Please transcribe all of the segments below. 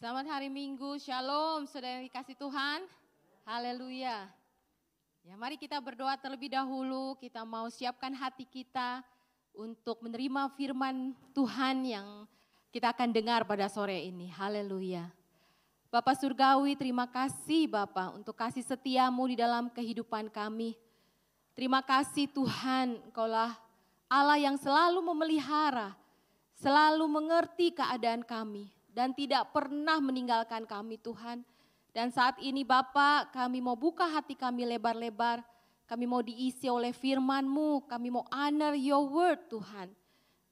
Selamat hari Minggu, Shalom, saudara yang dikasih Tuhan. Haleluya. Ya, mari kita berdoa terlebih dahulu. Kita mau siapkan hati kita untuk menerima firman Tuhan yang kita akan dengar pada sore ini. Haleluya. Bapak Surgawi, terima kasih Bapak untuk kasih setiamu di dalam kehidupan kami. Terima kasih Tuhan, Engkaulah Allah yang selalu memelihara, selalu mengerti keadaan kami. Dan tidak pernah meninggalkan kami Tuhan. Dan saat ini Bapak, kami mau buka hati kami lebar-lebar. Kami mau diisi oleh firman-Mu, kami mau honor your word Tuhan.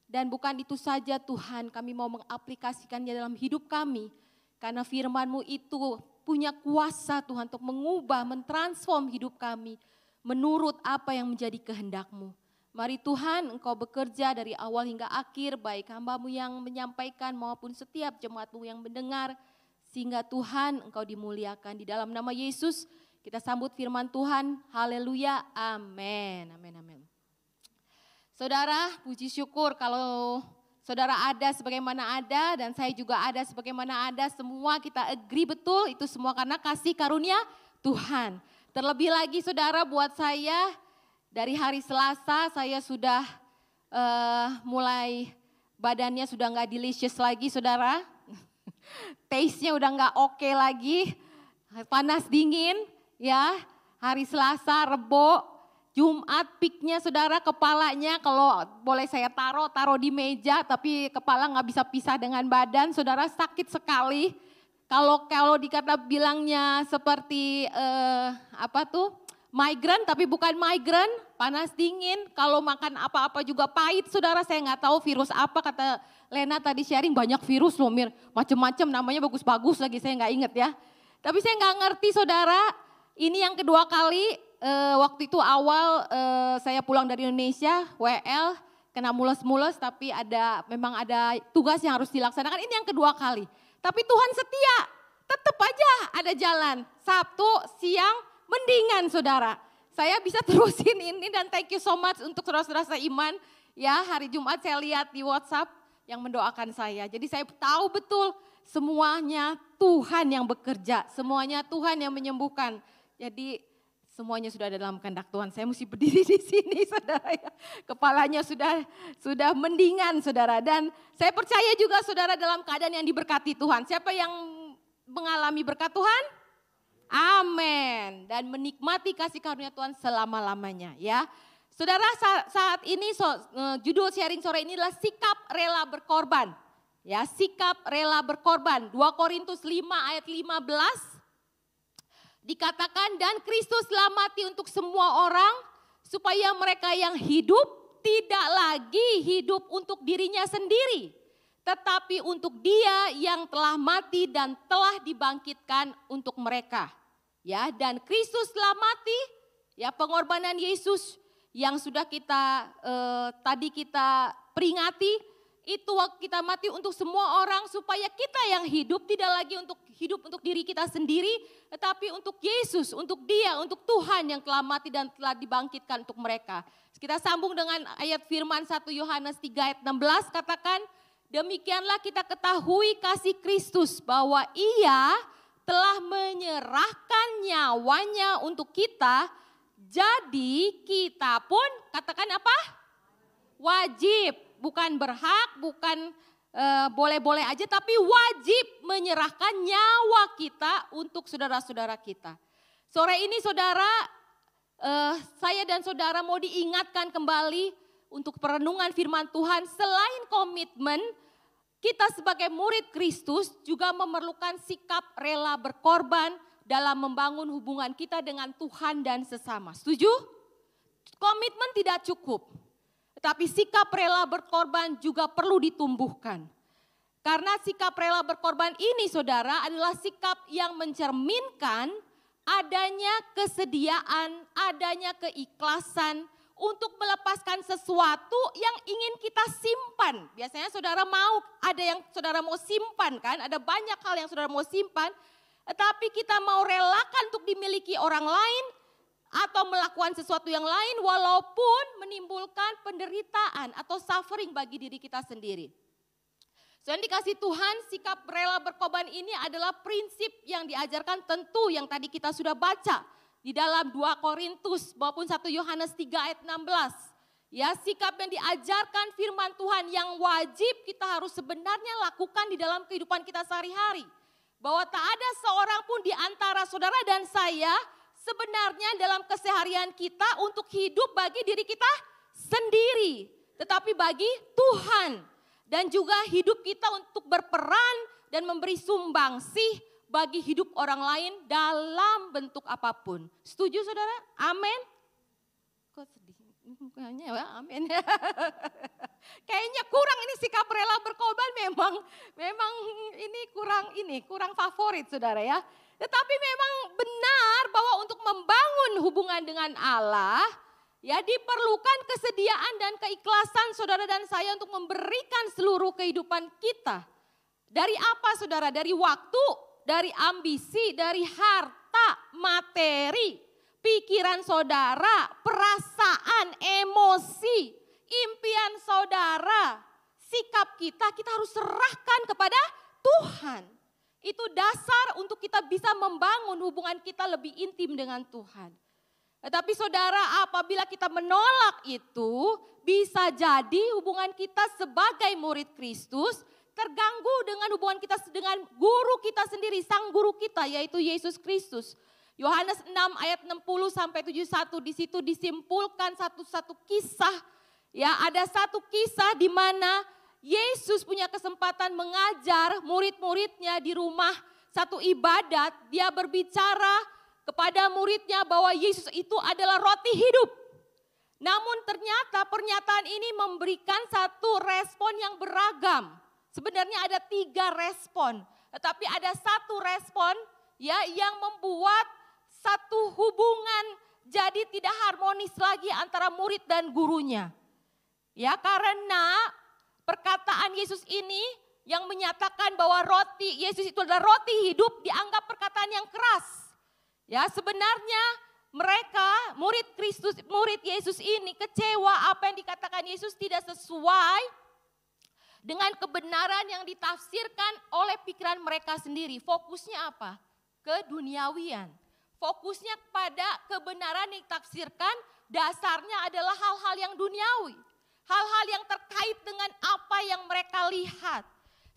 Dan bukan itu saja Tuhan, kami mau mengaplikasikannya dalam hidup kami. Karena firman-Mu itu punya kuasa Tuhan untuk mengubah, mentransform hidup kami. Menurut apa yang menjadi kehendak-Mu. Mari Tuhan Engkau bekerja dari awal hingga akhir, baik hamba-Mu yang menyampaikan maupun setiap jemaat-Mu yang mendengar. Sehingga Tuhan Engkau dimuliakan di dalam nama Yesus. Kita sambut firman Tuhan, haleluya, amin, amin, amin. Saudara, puji syukur kalau saudara ada sebagaimana ada dan saya juga ada sebagaimana ada. Semua kita agree betul, itu semua karena kasih karunia Tuhan. Terlebih lagi saudara buat saya, dari hari Selasa saya sudah mulai badannya sudah nggak delicious lagi saudara. Taste-nya udah nggak oke lagi, panas dingin ya. Hari Selasa, Rebo, Jumat peaknya saudara kepalanya kalau boleh saya taruh di meja tapi kepala nggak bisa pisah dengan badan saudara, sakit sekali. Kalau dikata bilangnya seperti migran tapi bukan migran, panas dingin, kalau makan apa-apa juga pahit saudara, saya nggak tahu virus apa, kata Lena tadi sharing banyak virus loh Mir, macem-macem namanya bagus-bagus lagi, saya nggak inget ya. Tapi saya nggak ngerti saudara, ini yang kedua kali, waktu itu awal saya pulang dari Indonesia, WL, kena mules-mules tapi memang ada tugas yang harus dilaksanakan, ini yang kedua kali. Tapi Tuhan setia, tetap aja ada jalan, Sabtu siang, mendingan saudara, saya bisa terusin ini dan thank you so much untuk saudara-saudara seiman. Ya, hari Jumat saya lihat di WhatsApp yang mendoakan saya. Jadi saya tahu betul semuanya Tuhan yang bekerja, semuanya Tuhan yang menyembuhkan. Jadi semuanya sudah ada dalam kehendak Tuhan. Saya mesti berdiri di sini saudara ya. Kepalanya sudah mendingan saudara. Dan saya percaya juga saudara dalam keadaan yang diberkati Tuhan. Siapa yang mengalami berkat Tuhan? Amin. Dan menikmati kasih karunia Tuhan selama-lamanya ya. Saudara, saat ini judul sharing sore ini adalah sikap rela berkorban. Ya, sikap rela berkorban. 2 Korintus 5 ayat 15 dikatakan, dan Kristus telah mati untuk semua orang supaya mereka yang hidup tidak lagi hidup untuk dirinya sendiri, tetapi untuk Dia yang telah mati dan telah dibangkitkan untuk mereka. Ya, dan Kristus telah mati, ya pengorbanan Yesus yang sudah tadi kita peringati, itu waktu kita mati untuk semua orang supaya kita yang hidup tidak lagi hidup untuk diri kita sendiri, tetapi untuk Yesus, untuk Dia, untuk Tuhan yang telah mati dan telah dibangkitkan untuk mereka. Kita sambung dengan ayat firman 1 Yohanes 3 ayat 16 katakan, demikianlah kita ketahui kasih Kristus bahwa Ia telah menyerahkan nyawanya untuk kita, jadi kita pun katakan apa? Wajib, bukan berhak, bukan boleh-boleh aja, tapi wajib menyerahkan nyawa kita untuk saudara-saudara kita. Sore ini saudara, saya dan saudara mau diingatkan kembali untuk perenungan firman Tuhan, selain komitmen, kita sebagai murid Kristus juga memerlukan sikap rela berkorban dalam membangun hubungan kita dengan Tuhan dan sesama. Setuju? Komitmen tidak cukup, tetapi sikap rela berkorban juga perlu ditumbuhkan. Karena sikap rela berkorban ini saudara adalah sikap yang mencerminkan adanya kesediaan, adanya keikhlasan, untuk melepaskan sesuatu yang ingin kita simpan. Biasanya saudara ada yang saudara mau simpan kan, ada banyak hal yang saudara mau simpan, tetapi kita mau relakan untuk dimiliki orang lain atau melakukan sesuatu yang lain walaupun menimbulkan penderitaan atau suffering bagi diri kita sendiri. Soalnya dikasih Tuhan, sikap rela berkorban ini adalah prinsip yang diajarkan tentu yang tadi kita sudah baca di dalam 2 Korintus maupun 1 Yohanes 3 ayat 16. Ya, sikap yang diajarkan firman Tuhan yang wajib kita harus sebenarnya lakukan di dalam kehidupan kita sehari-hari. Bahwa tak ada seorang pun di antara saudara dan saya sebenarnya dalam keseharian kita untuk hidup bagi diri kita sendiri, tetapi bagi Tuhan. Dan juga hidup kita untuk berperan dan memberi sumbangsih bagi hidup orang lain dalam bentuk apapun. Setuju saudara? Amin. Kok sedih? Kayaknya ya amin. Kayaknya kurang ini sikap rela berkorban memang ini kurang favorit saudara ya. Tetapi memang benar bahwa untuk membangun hubungan dengan Allah, ya diperlukan kesediaan dan keikhlasan saudara dan saya untuk memberikan seluruh kehidupan kita. Dari apa saudara? Dari waktu, dari ambisi, dari harta, materi, pikiran saudara, perasaan, emosi, impian saudara, sikap kita harus serahkan kepada Tuhan. Itu dasar untuk kita bisa membangun hubungan kita lebih intim dengan Tuhan. Tetapi saudara, apabila kita menolak itu, bisa jadi hubungan kita sebagai murid Kristus terganggu dengan hubungan kita dengan guru kita sendiri, sang guru kita yaitu Yesus Kristus. Yohanes 6 ayat 60 sampai 71 di situ disimpulkan satu kisah. Ya, ada satu kisah di mana Yesus punya kesempatan mengajar murid-muridnya di rumah satu ibadat. Dia berbicara kepada muridnya bahwa Yesus itu adalah roti hidup. Namun ternyata pernyataan ini memberikan satu respon yang beragam. Sebenarnya ada 3 respon. Tetapi ada satu respon ya yang membuat satu hubungan jadi tidak harmonis lagi antara murid dan gurunya. Ya, karena perkataan Yesus ini yang menyatakan bahwa Yesus itu adalah roti hidup dianggap perkataan yang keras. Ya, sebenarnya mereka murid Yesus ini kecewa apa yang dikatakan Yesus tidak sesuai dengan kebenaran yang ditafsirkan oleh pikiran mereka sendiri. Fokusnya apa? Keduniawian. Fokusnya pada kebenaran yang ditafsirkan dasarnya adalah hal-hal yang duniawi. Hal-hal yang terkait dengan apa yang mereka lihat.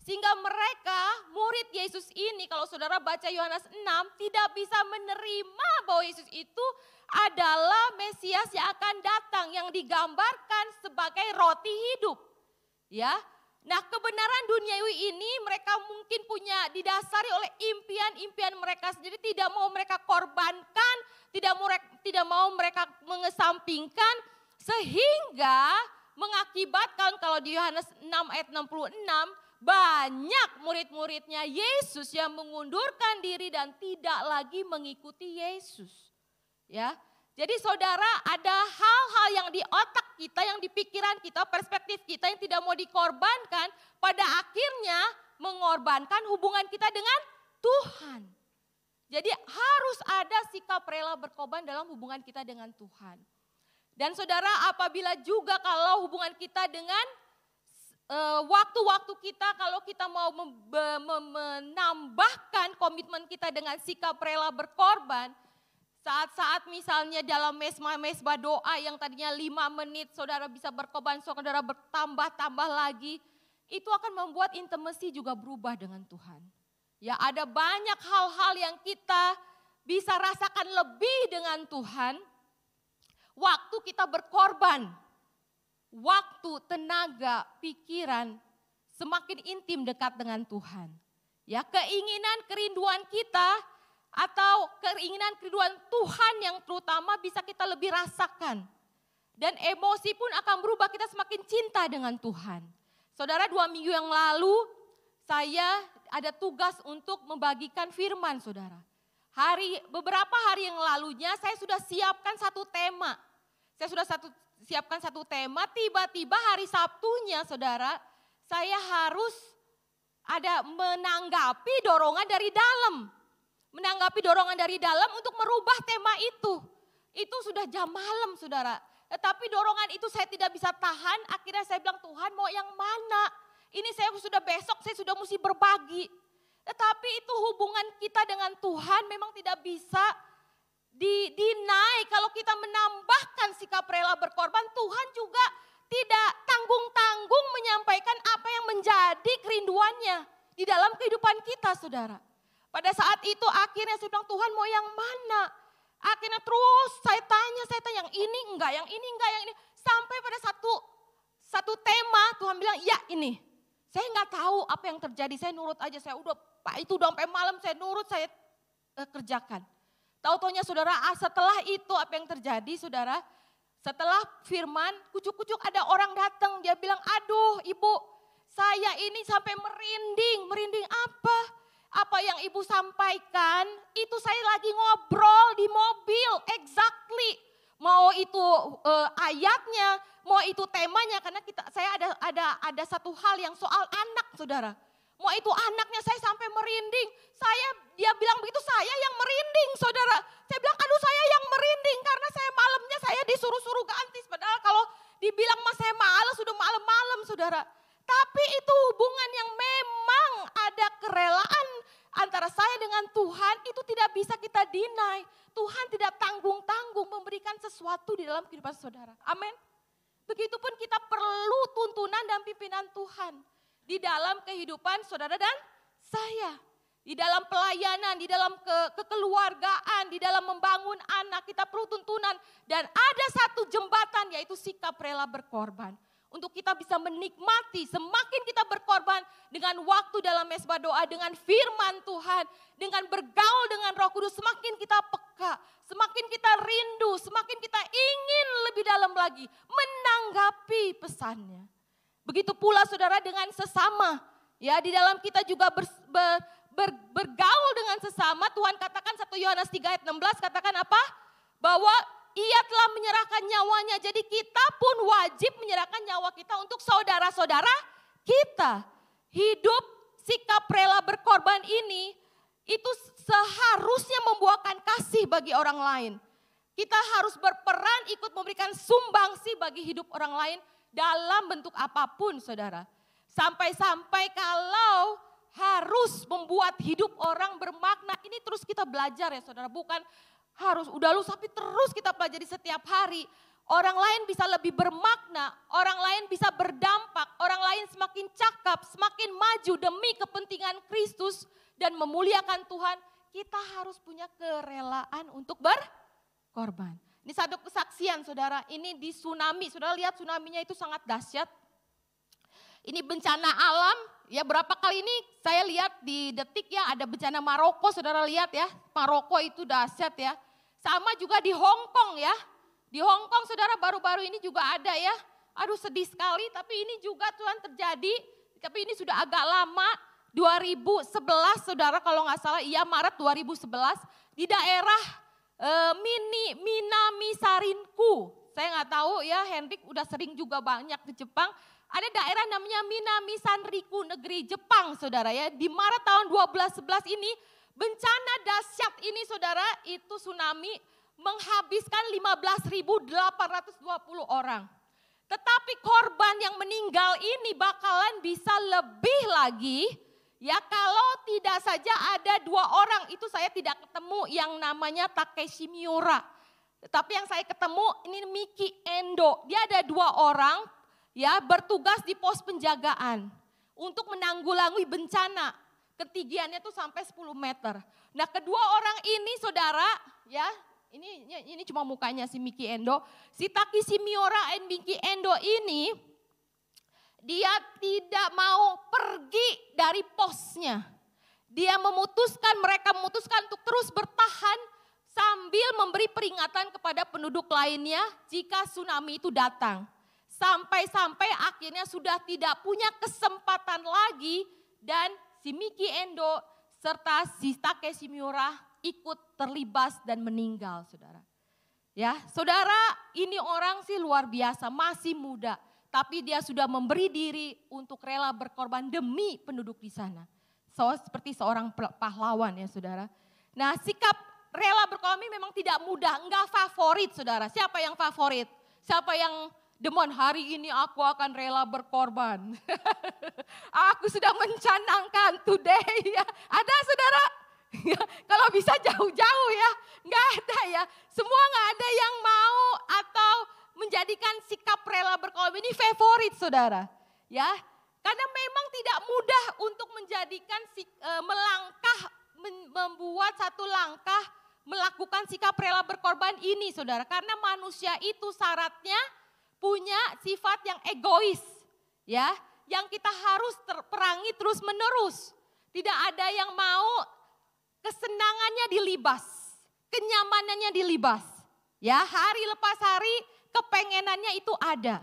Sehingga mereka, murid Yesus ini, kalau saudara baca Yohanes 6, tidak bisa menerima bahwa Yesus itu adalah Mesias yang akan datang, yang digambarkan sebagai roti hidup. Ya, nah kebenaran duniawi ini mereka mungkin punya didasari oleh impian-impian mereka sendiri, tidak mau mereka korbankan, tidak mau mereka mengesampingkan, sehingga mengakibatkan kalau di Yohanes 6 ayat 66 banyak murid-muridnya Yesus yang mengundurkan diri dan tidak lagi mengikuti Yesus. Ya, jadi saudara ada hal-hal yang di otak kita, yang di pikiran kita, perspektif kita yang tidak mau dikorbankan, pada akhirnya mengorbankan hubungan kita dengan Tuhan. Jadi harus ada sikap rela berkorban dalam hubungan kita dengan Tuhan. Dan saudara, apabila juga kalau hubungan kita dengan waktu-waktu kita, kalau kita mau menambahkan komitmen kita dengan sikap rela berkorban, saat-saat misalnya dalam mesbah doa yang tadinya 5 menit saudara bisa berkorban, saudara bertambah-tambah lagi, itu akan membuat intimacy juga berubah dengan Tuhan. Ya, ada banyak hal-hal yang kita bisa rasakan lebih dengan Tuhan. Waktu kita berkorban, waktu, tenaga, pikiran semakin intim dekat dengan Tuhan. Ya, keinginan, kerinduan kita atau keringinan Tuhan yang terutama bisa kita lebih rasakan. Dan emosi pun akan berubah, kita semakin cinta dengan Tuhan. Saudara, 2 minggu yang lalu saya ada tugas untuk membagikan firman saudara. Beberapa hari yang lalunya saya sudah siapkan satu tema. Siapkan satu tema, tiba-tiba hari Sabtunya saudara, saya harus ada menanggapi dorongan dari dalam. Menanggapi dorongan dari dalam untuk merubah tema itu. Itu sudah jam malam saudara. Tetapi dorongan itu saya tidak bisa tahan, akhirnya saya bilang Tuhan mau yang mana? ini saya sudah besok, saya sudah mesti berbagi. Tetapi itu hubungan kita dengan Tuhan memang tidak bisa dinaik. Kalau kita menambahkan sikap rela berkorban, Tuhan juga tidak tanggung-tanggung menyampaikan apa yang menjadi kerinduannya di dalam kehidupan kita, saudara. Pada saat itu akhirnya saya bilang, Tuhan mau yang mana? Akhirnya terus saya tanya yang ini enggak, yang ini enggak, yang ini. Sampai pada satu tema Tuhan bilang, ya ini. Saya enggak tahu apa yang terjadi, saya nurut aja. Saya udah, Pak itu udah sampai malam saya nurut, saya kerjakan. Tahu-taunya saudara, setelah itu apa yang terjadi saudara? Setelah firman, kucuk-kucuk ada orang datang, dia bilang, aduh ibu, saya ini sampai merinding. Merinding apa? Apa yang ibu sampaikan, itu saya lagi ngobrol di mobil, exactly. Mau itu ayatnya, mau itu temanya, karena saya ada satu hal yang soal anak saudara. Mau itu anaknya saya sampai merinding. Dia bilang begitu, saya yang merinding saudara. Saya bilang aduh saya yang merinding karena saya malamnya saya disuruh-suruh ganti. Padahal kalau dibilang mas saya malas sudah malam-malam saudara. Tapi itu hubungan yang memang ada kerelaan antara saya dengan Tuhan itu tidak bisa kita deny. Tuhan tidak tanggung-tanggung memberikan sesuatu di dalam kehidupan saudara. Amin. Begitupun kita perlu tuntunan dan pimpinan Tuhan di dalam kehidupan saudara dan saya. Di dalam pelayanan, di dalam kekeluargaan, di dalam membangun anak, kita perlu tuntunan. Dan ada satu jembatan yaitu sikap rela berkorban. Untuk kita bisa menikmati, semakin kita berkorban dengan waktu dalam mesbah doa, dengan firman Tuhan, dengan bergaul dengan Roh Kudus, semakin kita peka, semakin kita rindu, semakin kita ingin lebih dalam lagi menanggapi pesannya. Begitu pula saudara dengan sesama, ya di dalam kita juga bergaul dengan sesama. Tuhan katakan 1 Yohanes 3 ayat 16 katakan apa? Bahwa ia telah menyerahkan nyawanya, jadi kita pun wajib menyerahkan nyawa kita untuk saudara-saudara kita. Hidup sikap rela berkorban ini itu seharusnya membuahkan kasih bagi orang lain. Kita harus berperan ikut memberikan sumbangsi bagi hidup orang lain dalam bentuk apapun saudara. Sampai-sampai kalau harus membuat hidup orang bermakna, ini terus kita belajar ya saudara, bukan harus udah lu tapi terus kita pelajari setiap hari. Orang lain bisa lebih bermakna, orang lain bisa berdampak, orang lain semakin cakap, semakin maju demi kepentingan Kristus dan memuliakan Tuhan. Kita harus punya kerelaan untuk berkorban. Ini satu kesaksian saudara, ini di tsunami, saudara lihat tsunami-nya itu sangat dahsyat. Ini bencana alam, ya berapa kali ini saya lihat di Detik ya ada bencana Maroko, saudara lihat ya, Maroko itu dahsyat ya. Sama juga di Hong Kong ya, di Hong Kong saudara baru-baru ini juga ada ya. Aduh sedih sekali tapi ini juga Tuhan terjadi, tapi ini sudah agak lama, 2011 saudara kalau nggak salah, iya Maret 2011 di daerah Minami Sarinku. Saya nggak tahu ya, Hendrik udah sering juga banyak ke Jepang. Ada daerah namanya Minami Sanriku, negeri Jepang saudara ya. Di Maret tahun 2011 ini bencana dahsyat ini saudara, itu tsunami menghabiskan 15.820 orang. Tetapi korban yang meninggal ini bakalan bisa lebih lagi ya kalau tidak saja ada 2 orang. Itu saya tidak ketemu yang namanya Takeshi Miura. Tetapi yang saya ketemu ini Miki Endo. Dia ada 2 orang ya bertugas di pos penjagaan untuk menanggulangi bencana. Ketinggiannya tuh sampai 10 meter. Nah kedua orang ini saudara ya, ini cuma mukanya si Miki Endo. Si Takeshi Miura dan Miki Endo ini dia tidak mau pergi dari posnya. Mereka memutuskan untuk terus bertahan sambil memberi peringatan kepada penduduk lainnya jika tsunami itu datang. Sampai-sampai akhirnya sudah tidak punya kesempatan lagi dan si Miki Endo serta si Takeshi Miura ikut terlibat dan meninggal saudara. Ya, saudara ini orang sih luar biasa, masih muda. Tapi dia sudah memberi diri untuk rela berkorban demi penduduk di sana. Seperti seorang pahlawan ya saudara. Nah sikap rela berkorban memang tidak mudah, enggak favorit saudara. Siapa yang favorit? Siapa yang Demon, hari ini aku akan rela berkorban. Aku sudah mencanangkan today ya. Ada saudara? Ya, kalau bisa jauh-jauh ya. Enggak ada ya. Semua enggak ada yang mau atau menjadikan sikap rela berkorban ini favorit saudara. Ya, karena memang tidak mudah untuk menjadikan melangkah, membuat satu langkah melakukan sikap rela berkorban ini saudara. Karena manusia itu syaratnya punya sifat yang egois ya. Yang kita harus perangi terus menerus. Tidak ada yang mau kesenangannya dilibas, kenyamanannya dilibas. Ya, hari lepas hari kepengenannya itu ada.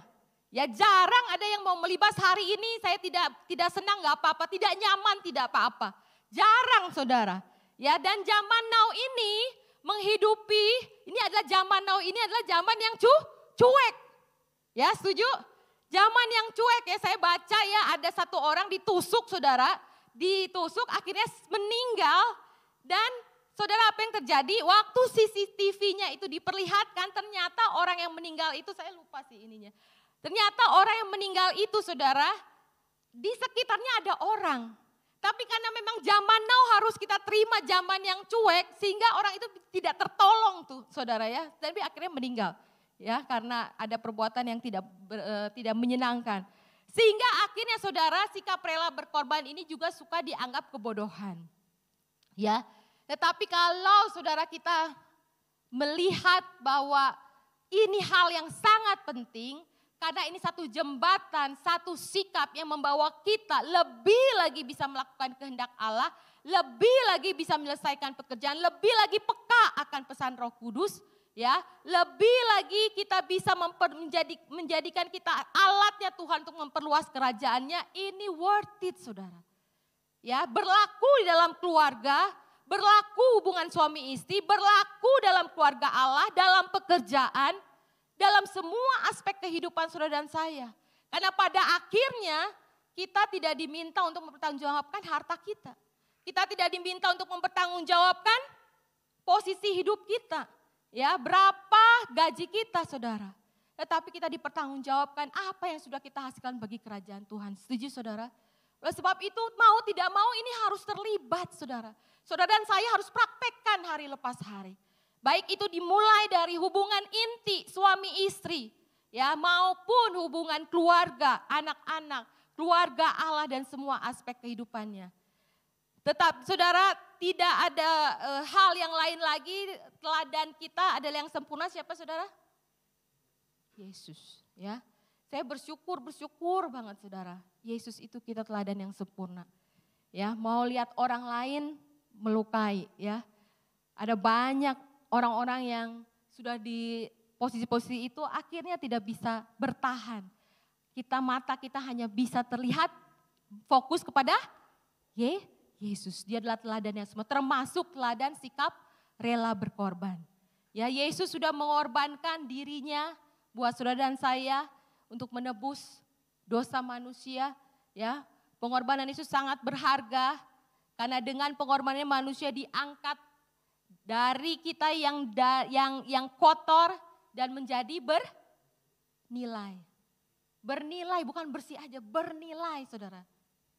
Ya, jarang ada yang mau melibas hari ini saya tidak senang nggak apa-apa, tidak nyaman tidak apa-apa. Jarang saudara. Ya, dan zaman now ini menghidupi, ini adalah zaman now ini adalah zaman yang cuek. Ya, setuju? Zaman yang cuek ya, saya baca ya ada satu orang ditusuk saudara, ditusuk akhirnya meninggal dan saudara apa yang terjadi? Waktu CCTV-nya itu diperlihatkan ternyata orang yang meninggal itu, saya lupa sih ininya. Ternyata orang yang meninggal itu saudara, di sekitarnya ada orang. Tapi karena memang zaman now harus kita terima zaman yang cuek sehingga orang itu tidak tertolong tuh saudara ya, tapi akhirnya meninggal. Ya, karena ada perbuatan yang tidak menyenangkan. Sehingga akhirnya saudara sikap rela berkorban ini juga suka dianggap kebodohan. Ya, tetapi kalau saudara kita melihat bahwa ini hal yang sangat penting, karena ini satu jembatan, satu sikap yang membawa kita lebih lagi bisa melakukan kehendak Allah, lebih lagi bisa menyelesaikan pekerjaan, lebih lagi peka akan pesan Roh Kudus. Ya, lebih lagi kita bisa menjadikan kita alatnya Tuhan untuk memperluas kerajaannya. Ini worth it saudara. Ya, berlaku di dalam keluarga, berlaku hubungan suami istri, berlaku dalam keluarga Allah, dalam pekerjaan, dalam semua aspek kehidupan saudara dan saya. Karena pada akhirnya kita tidak diminta untuk mempertanggungjawabkan harta kita. Kita tidak diminta untuk mempertanggungjawabkan posisi hidup kita. Ya, berapa gaji kita saudara. Tetapi kita dipertanggungjawabkan apa yang sudah kita hasilkan bagi kerajaan Tuhan. Setuju saudara? Oleh sebab itu mau tidak mau ini harus terlibat saudara. Saudara dan saya harus praktekkan hari lepas hari. Baik itu dimulai dari hubungan inti suami istri. Ya, maupun hubungan keluarga, anak-anak, keluarga Allah dan semua aspek kehidupannya. Tetap saudara, tidak ada hal yang lain lagi, teladan kita adalah yang sempurna. Siapa saudara? Yesus ya. Saya bersyukur banget saudara. Yesus itu kita teladan yang sempurna. Ya, mau lihat orang lain melukai ya. Ada banyak orang-orang yang sudah di posisi-posisi itu akhirnya tidak bisa bertahan. Mata kita hanya bisa terlihat fokus kepada Yesus. Dia adalah teladan yang semua, termasuk teladan sikap rela berkorban. Ya, Yesus sudah mengorbankan dirinya buat saudara dan saya untuk menebus dosa manusia. Ya, pengorbanan Yesus sangat berharga karena dengan pengorbanannya manusia diangkat dari kita yang kotor dan menjadi bernilai. Bernilai bukan bersih aja, bernilai saudara.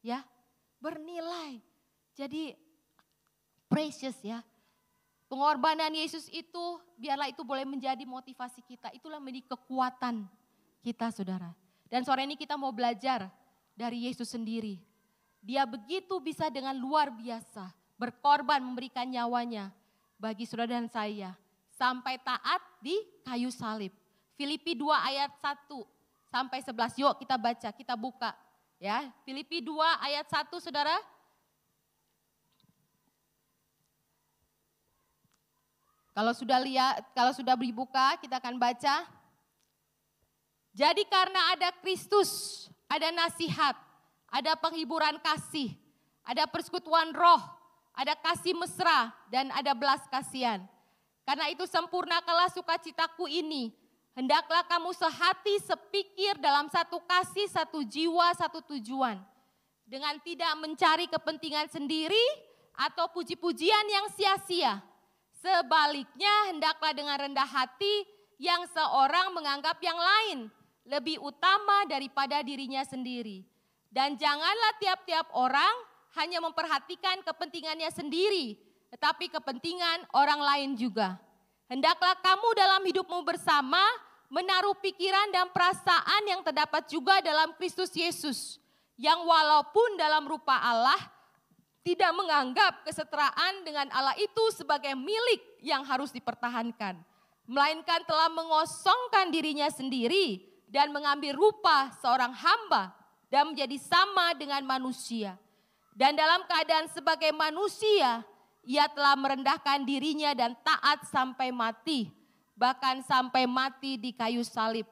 Ya, bernilai. Jadi precious ya. Pengorbanan Yesus itu biarlah itu boleh menjadi motivasi kita. Itulah menjadi kekuatan kita saudara. Dan sore ini kita mau belajar dari Yesus sendiri. Dia begitu bisa dengan luar biasa berkorban memberikan nyawanya bagi saudara dan saya. Sampai taat di kayu salib. Filipi 2 ayat 1 sampai 11. Yuk kita baca, kita buka. Ya, Filipi 2 ayat 1 saudara. Kalau sudah dibuka kita akan baca. Jadi karena ada Kristus, ada nasihat, ada penghiburan kasih, ada persekutuan roh, ada kasih mesra dan ada belas kasihan. Karena itu sempurnakanlah sukacitaku ini. Hendaklah kamu sehati sepikir dalam satu kasih, satu jiwa, satu tujuan. Dengan tidak mencari kepentingan sendiri atau puji-pujian yang sia-sia. Sebaliknya hendaklah dengan rendah hati yang seorang menganggap yang lain lebih utama daripada dirinya sendiri. Dan janganlah tiap-tiap orang hanya memperhatikan kepentingannya sendiri, tetapi kepentingan orang lain juga. Hendaklah kamu dalam hidupmu bersama menaruh pikiran dan perasaan yang terdapat juga dalam Kristus Yesus, yang walaupun dalam rupa Allah, tidak menganggap kesetaraan dengan Allah itu sebagai milik yang harus dipertahankan, melainkan telah mengosongkan dirinya sendiri dan mengambil rupa seorang hamba dan menjadi sama dengan manusia. Dan dalam keadaan sebagai manusia, ia telah merendahkan dirinya dan taat sampai mati, bahkan sampai mati di kayu salib.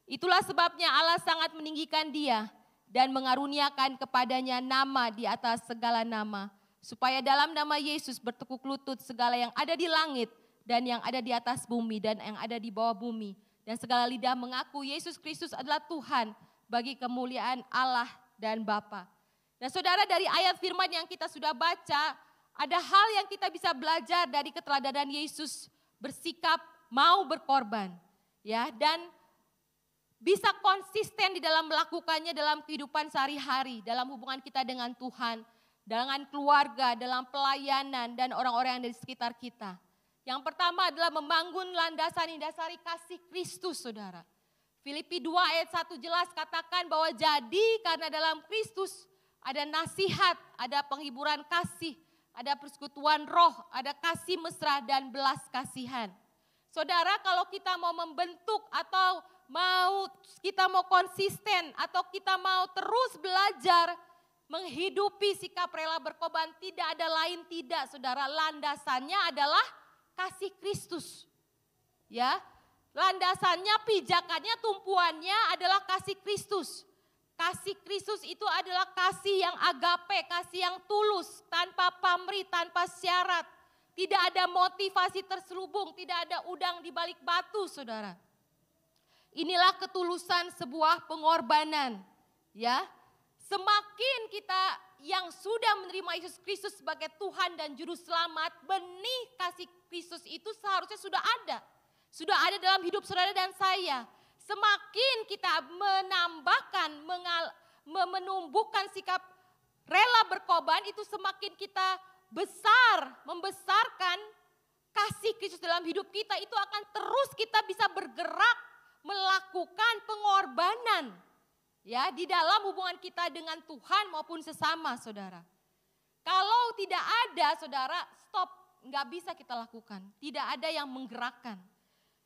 Itulah sebabnya Allah sangat meninggikan dia dan mengaruniakan kepadanya nama di atas segala nama, supaya dalam nama Yesus bertekuk lutut segala yang ada di langit dan yang ada di atas bumi dan yang ada di bawah bumi, dan segala lidah mengaku Yesus Kristus adalah Tuhan bagi kemuliaan Allah dan Bapa. Dan saudara, dari ayat firman yang kita sudah baca, ada hal yang kita bisa belajar dari keteladanan Yesus bersikap mau berkorban, ya, dan bisa konsisten di dalam melakukannya dalam kehidupan sehari-hari, dalam hubungan kita dengan Tuhan, dengan keluarga, dalam pelayanan dan orang-orang yang ada di sekitar kita. Yang pertama adalah membangun landasan yang dasari kasih Kristus, saudara. Filipi 2 ayat 1 jelas katakan bahwa jadi karena dalam Kristus ada nasihat, ada penghiburan kasih, ada persekutuan roh, ada kasih mesra dan belas kasihan. Saudara, kalau kita mau membentuk atau kita mau konsisten atau kita mau terus belajar menghidupi sikap rela berkorban, tidak ada lain tidak, saudara, landasannya adalah kasih Kristus. Ya, landasannya, pijakannya, tumpuannya adalah kasih Kristus. Kasih Kristus itu adalah kasih yang agape, kasih yang tulus, tanpa pamrih, tanpa syarat. Tidak ada motivasi terselubung, tidak ada udang di balik batu, saudara. Inilah ketulusan sebuah pengorbanan, ya. Semakin kita yang sudah menerima Yesus Kristus sebagai Tuhan dan Juru Selamat, benih kasih Kristus itu seharusnya sudah ada. Sudah ada dalam hidup saudara dan saya. Semakin kita menambahkan, menumbuhkan sikap rela berkorban, itu semakin kita membesarkan kasih Kristus dalam hidup kita, itu akan terus kita bisa bergerak melakukan pengorbanan, ya, di dalam hubungan kita dengan Tuhan maupun sesama, saudara. Kalau tidak ada, saudara, stop, nggak bisa kita lakukan, tidak ada yang menggerakkan.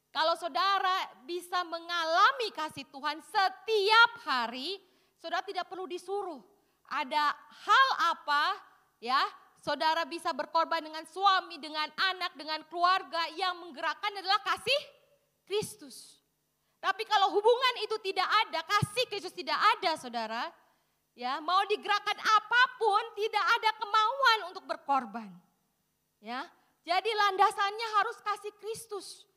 Kalau saudara bisa mengalami kasih Tuhan setiap hari, saudara tidak perlu disuruh. Ada hal apa, ya, saudara bisa berkorban dengan suami, dengan anak, dengan keluarga, yang menggerakkan adalah kasih Kristus. Tapi kalau hubungan itu tidak ada, kasih Kristus tidak ada, saudara, ya, mau digerakkan apapun tidak ada kemauan untuk berkorban. Ya, jadi landasannya harus kasih Kristus.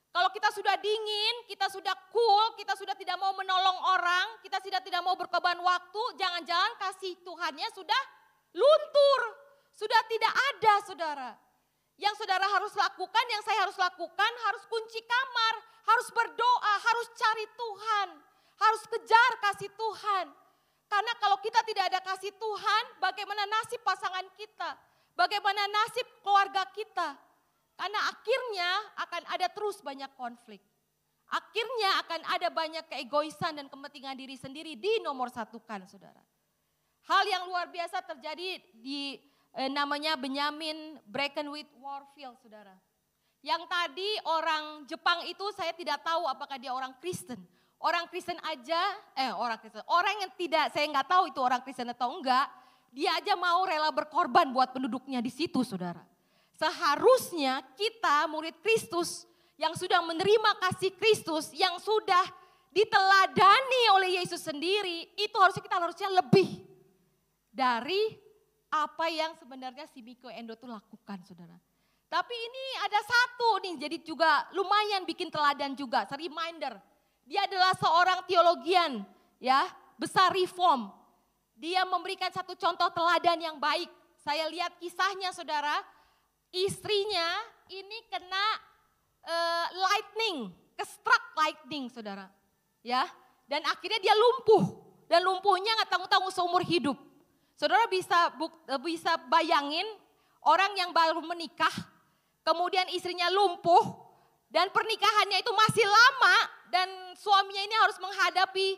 Kalau kita sudah dingin, kita sudah cool, kita sudah tidak mau menolong orang, kita sudah tidak mau berkorban waktu, jangan-jangan kasih Tuhannya sudah luntur, sudah tidak ada, saudara. Yang saudara harus lakukan, yang saya harus lakukan, harus kunci kamar, harus berdoa, harus cari Tuhan, harus kejar kasih Tuhan. Karena kalau kita tidak ada kasih Tuhan, bagaimana nasib pasangan kita, bagaimana nasib keluarga kita. Karena akhirnya akan ada terus banyak konflik. Akhirnya akan ada banyak keegoisan dan kepentingan diri sendiri di nomor satukan, saudara. Hal yang luar biasa terjadi di namanya Benjamin Breckinridge Warfield, saudara. Yang tadi orang Jepang itu saya tidak tahu apakah dia orang Kristen. Orang Kristen aja, orang yang tidak, saya nggak tahu itu orang Kristen atau enggak. Dia aja mau rela berkorban buat penduduknya di situ, saudara. Seharusnya kita murid Kristus yang sudah menerima kasih Kristus, yang sudah diteladani oleh Yesus sendiri, itu kita harusnya lebih dari apa yang sebenarnya si Miko Endo itu lakukan, saudara. Tapi ini ada satu nih, jadi juga lumayan bikin teladan juga, reminder. Dia adalah seorang teologian, ya, besar reform. Dia memberikan satu contoh teladan yang baik. Saya lihat kisahnya, saudara. Istrinya ini kena lightning, kestruck lightning, saudara. Ya, Dan akhirnya dia lumpuh. Dan lumpuhnya nggak tanggung-tanggung seumur hidup. Saudara bisa bayangin orang yang baru menikah, kemudian istrinya lumpuh, dan pernikahannya itu masih lama, dan suaminya ini harus menghadapi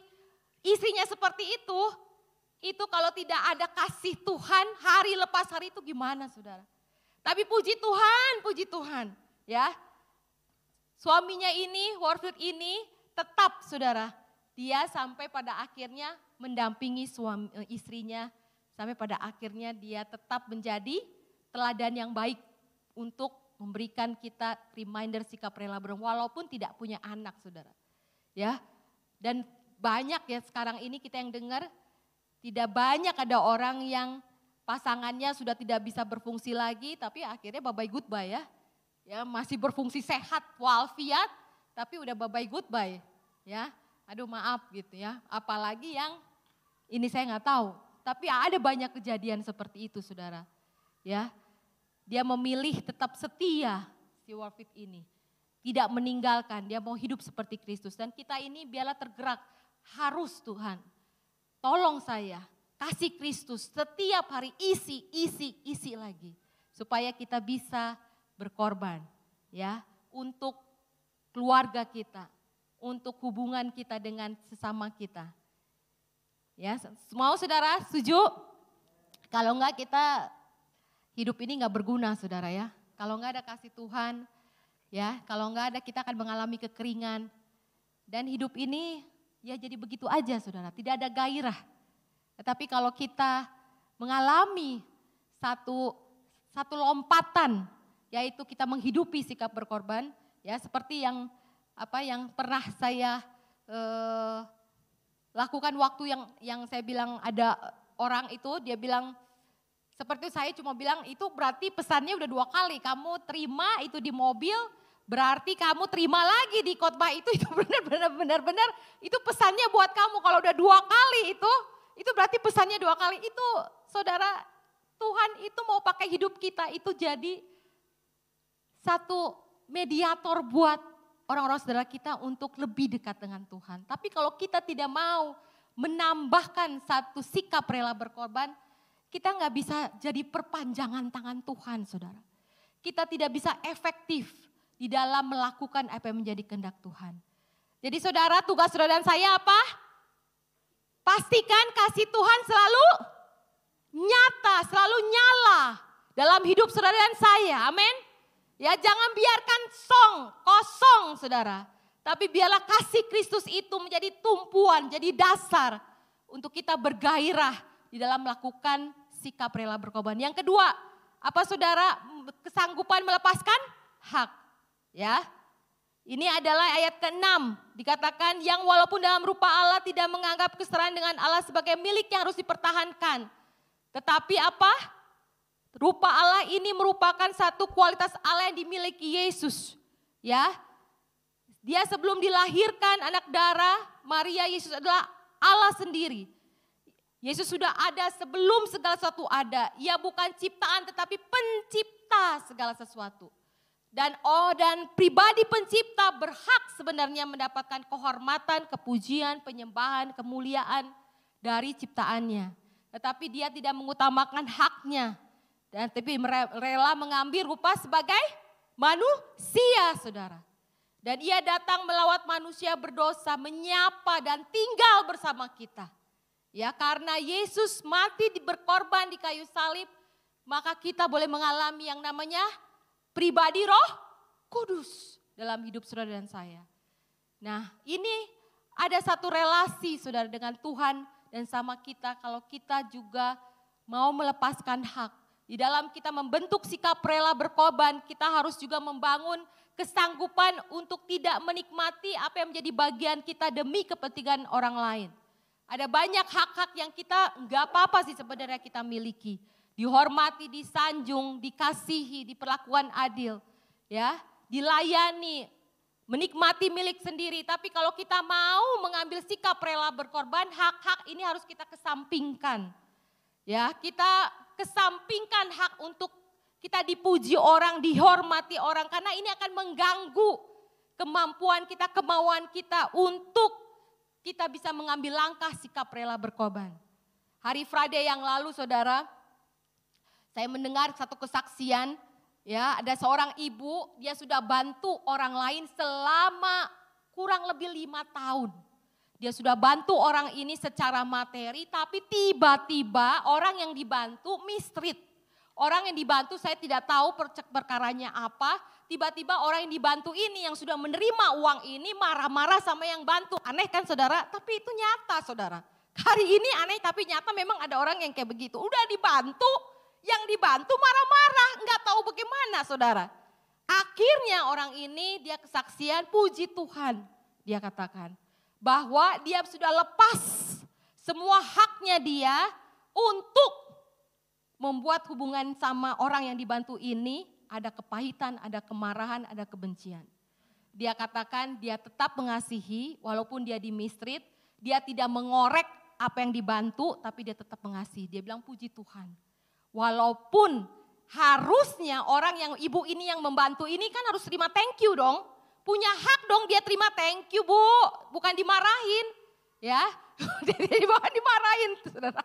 istrinya seperti itu kalau tidak ada kasih Tuhan, hari lepas hari itu gimana saudara? Tapi puji Tuhan, ya. Suaminya ini, Warfield ini tetap saudara, dia sampai pada akhirnya mendampingi istrinya, sampai pada akhirnya dia tetap menjadi teladan yang baik untuk memberikan kita reminder sikap rela walaupun tidak punya anak saudara. Ya, dan banyak ya sekarang ini kita yang dengar, tidak banyak ada orang yang pasangannya sudah tidak bisa berfungsi lagi, tapi akhirnya bye-bye goodbye ya. Ya masih berfungsi sehat walafiat, tapi udah bye-bye goodbye ya. Aduh maaf gitu ya, apalagi yang ini saya nggak tahu. Tapi ada banyak kejadian seperti itu saudara. Ya, dia memilih tetap setia si Warfield ini. Tidak meninggalkan, dia mau hidup seperti Kristus. Dan kita ini biarlah tergerak, harus Tuhan. Tolong saya, kasih Kristus setiap hari isi lagi. Supaya kita bisa berkorban ya untuk keluarga kita. Untuk hubungan kita dengan sesama kita. Ya, mau saudara setuju? Kalau enggak kita hidup ini enggak berguna saudara ya. Kalau enggak ada kasih Tuhan, ya kalau enggak ada kita akan mengalami kekeringan. Dan hidup ini ya jadi begitu aja saudara, tidak ada gairah. Tetapi kalau kita mengalami satu lompatan, yaitu kita menghidupi sikap berkorban, ya seperti yang pernah saya lakukan waktu yang saya bilang ada orang itu dia bilang seperti saya cuma bilang itu berarti pesannya udah 2 kali kamu terima itu di mobil, berarti kamu terima lagi di khotbah itu benar itu pesannya buat kamu. Kalau udah 2 kali itu berarti pesannya 2 kali. Itu saudara, Tuhan itu mau pakai hidup kita itu jadi satu mediator buat orang-orang saudara kita untuk lebih dekat dengan Tuhan. Tapi kalau kita tidak mau menambahkan satu sikap rela berkorban, kita nggak bisa jadi perpanjangan tangan Tuhan saudara. Kita tidak bisa efektif di dalam melakukan apa yang menjadi kehendak Tuhan. Jadi saudara, tugas saudara dan saya apa? Pastikan kasih Tuhan selalu nyata, selalu nyala dalam hidup saudara dan saya. Amin. Ya jangan biarkan kosong saudara. Tapi biarlah kasih Kristus itu menjadi tumpuan, jadi dasar untuk kita bergairah di dalam melakukan sikap rela berkorban. Yang kedua, apa saudara? Kesanggupan melepaskan hak. Ya, ini adalah ayat ke-6. Dikatakan yang walaupun dalam rupa Allah tidak menganggap kesetaraan dengan Allah sebagai milik yang harus dipertahankan. Tetapi apa? Rupa Allah ini merupakan satu kualitas Allah yang dimiliki Yesus. Ya, dia sebelum dilahirkan anak darah Maria, Yesus adalah Allah sendiri. Yesus sudah ada sebelum segala sesuatu ada. Ia bukan ciptaan tetapi pencipta segala sesuatu. Dan pribadi pencipta berhak sebenarnya mendapatkan kehormatan, kepujian, penyembahan, kemuliaan dari ciptaannya. Tetapi dia tidak mengutamakan haknya. Dan tapi rela mengambil rupa sebagai manusia saudara. Dan ia datang melawat manusia berdosa, menyapa dan tinggal bersama kita. Ya karena Yesus mati berkorban di kayu salib, maka kita boleh mengalami yang namanya pribadi Roh Kudus dalam hidup saudara dan saya. Nah ini ada satu relasi saudara dengan Tuhan dan sama kita kalau kita juga mau melepaskan hak. Di dalam kita membentuk sikap rela berkorban, kita harus juga membangun kesanggupan untuk tidak menikmati apa yang menjadi bagian kita demi kepentingan orang lain. Ada banyak hak-hak yang kita nggak apa-apa sih sebenarnya kita miliki. Dihormati, disanjung, dikasihi, diperlakukan adil. Ya, dilayani, menikmati milik sendiri. Tapi kalau kita mau mengambil sikap rela berkorban, hak-hak ini harus kita kesampingkan. Ya, kita kesampingkan hak untuk kita dipuji orang, dihormati orang. Karena ini akan mengganggu kemampuan kita, kemauan kita untuk kita bisa mengambil langkah sikap rela berkorban. Hari Friday yang lalu saudara, saya mendengar satu kesaksian, ya, ada seorang ibu, dia sudah bantu orang lain selama kurang lebih 5 tahun. Dia sudah bantu orang ini secara materi, tapi tiba-tiba orang yang dibantu mistreat. Orang yang dibantu saya tidak tahu perkaranya apa, tiba-tiba orang yang dibantu ini yang sudah menerima uang ini marah-marah sama yang bantu. Aneh kan saudara? Tapi itu nyata saudara. Hari ini aneh tapi nyata memang ada orang yang kayak begitu. Udah dibantu, yang dibantu marah-marah, nggak tahu bagaimana saudara. Akhirnya orang ini dia kesaksian, puji Tuhan. Dia katakan bahwa dia sudah lepas semua haknya dia untuk membuat hubungan sama orang yang dibantu ini ada kepahitan, ada kemarahan, ada kebencian. Dia katakan dia tetap mengasihi walaupun dia dimistreat, dia tidak mengorek apa yang dibantu tapi dia tetap mengasihi. Dia bilang puji Tuhan. Walaupun harusnya orang yang ibu ini yang membantu ini kan harus terima thank you dong. Punya hak dong dia terima thank you bu, bukan dimarahin. Ya, bukan dimarahin saudara.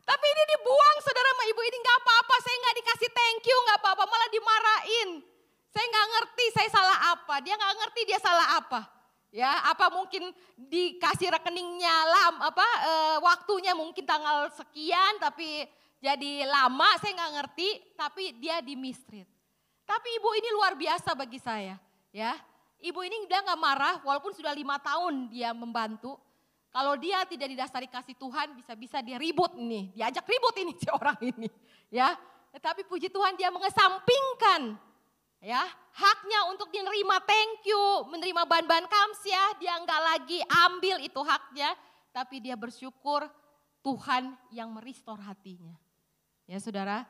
Tapi ini dibuang saudara sama ibu ini, gak apa-apa, saya gak dikasih thank you, gak apa-apa, malah dimarahin. Saya gak ngerti saya salah apa, dia gak ngerti dia salah apa. Ya, apa mungkin dikasih rekeningnya waktunya mungkin tanggal sekian tapi jadi lama, saya gak ngerti, tapi dia dimistreat. Tapi ibu ini luar biasa bagi saya, ya. Ibu ini udah gak marah walaupun sudah 5 tahun dia membantu. Kalau dia tidak didasari kasih Tuhan, bisa-bisa dia ribut nih, diajak ribut ini si orang ini, ya. Tetapi puji Tuhan dia mengesampingkan, ya, haknya untuk menerima thank you, menerima bahan-bahan kamsiah, dia enggak lagi ambil itu haknya, tapi dia bersyukur Tuhan yang merestor hatinya, ya saudara.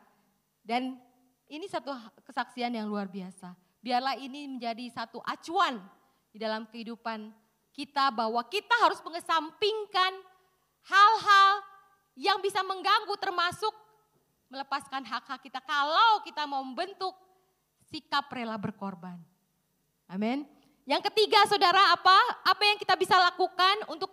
Dan ini satu kesaksian yang luar biasa. Biarlah ini menjadi satu acuan di dalam kehidupan kita bahwa kita harus mengesampingkan hal-hal yang bisa mengganggu termasuk melepaskan hak-hak kita kalau kita mau membentuk sikap rela berkorban. Amin. Yang ketiga saudara apa yang kita bisa lakukan untuk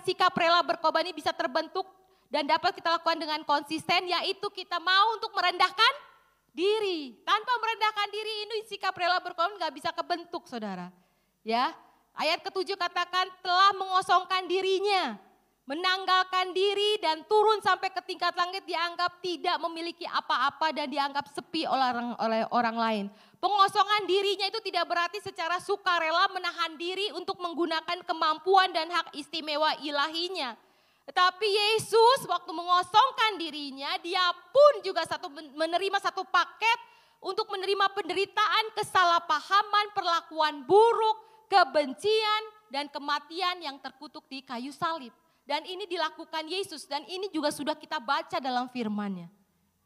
sikap rela berkorban ini bisa terbentuk dan dapat kita lakukan dengan konsisten yaitu kita mau untuk merendahkan diri. Tanpa merendahkan diri ini sikap rela berkorban gak bisa kebentuk saudara. Ya. Ayat ke-7 katakan telah mengosongkan dirinya, menanggalkan diri dan turun sampai ke tingkat langit dianggap tidak memiliki apa-apa dan dianggap sepi oleh orang lain. Pengosongan dirinya itu tidak berarti secara sukarela menahan diri untuk menggunakan kemampuan dan hak istimewa ilahinya. Tetapi Yesus waktu mengosongkan dirinya, dia pun juga menerima satu paket untuk menerima penderitaan, kesalahpahaman, perlakuan buruk, kebencian dan kematian yang terkutuk di kayu salib. Dan ini dilakukan Yesus dan ini juga sudah kita baca dalam firman-Nya.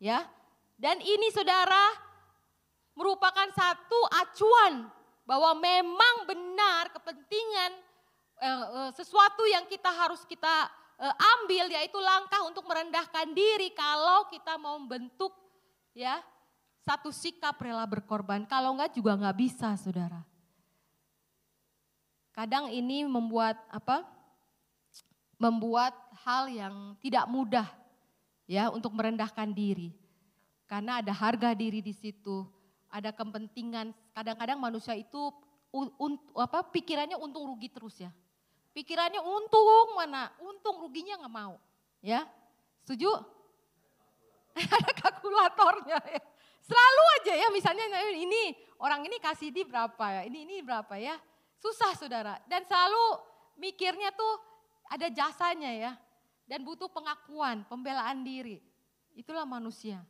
Ya. Dan ini saudara merupakan satu acuan bahwa memang benar kepentingan sesuatu yang harus kita ambil yaitu langkah untuk merendahkan diri kalau kita mau membentuk ya satu sikap rela berkorban. Kalau enggak juga enggak bisa saudara. Kadang ini membuat hal yang tidak mudah ya untuk merendahkan diri. Karena ada harga diri di situ, ada kepentingan. Kadang-kadang manusia itu pikirannya untung rugi terus ya. Pikirannya untung mana, untung ruginya nggak mau. Ya, setuju? Ada kalkulatornya ya. Selalu aja ya misalnya ini orang ini kasih di berapa ya, ini berapa ya. Susah saudara dan selalu mikirnya tuh ada jasanya ya. Dan butuh pengakuan, pembelaan diri. Itulah manusia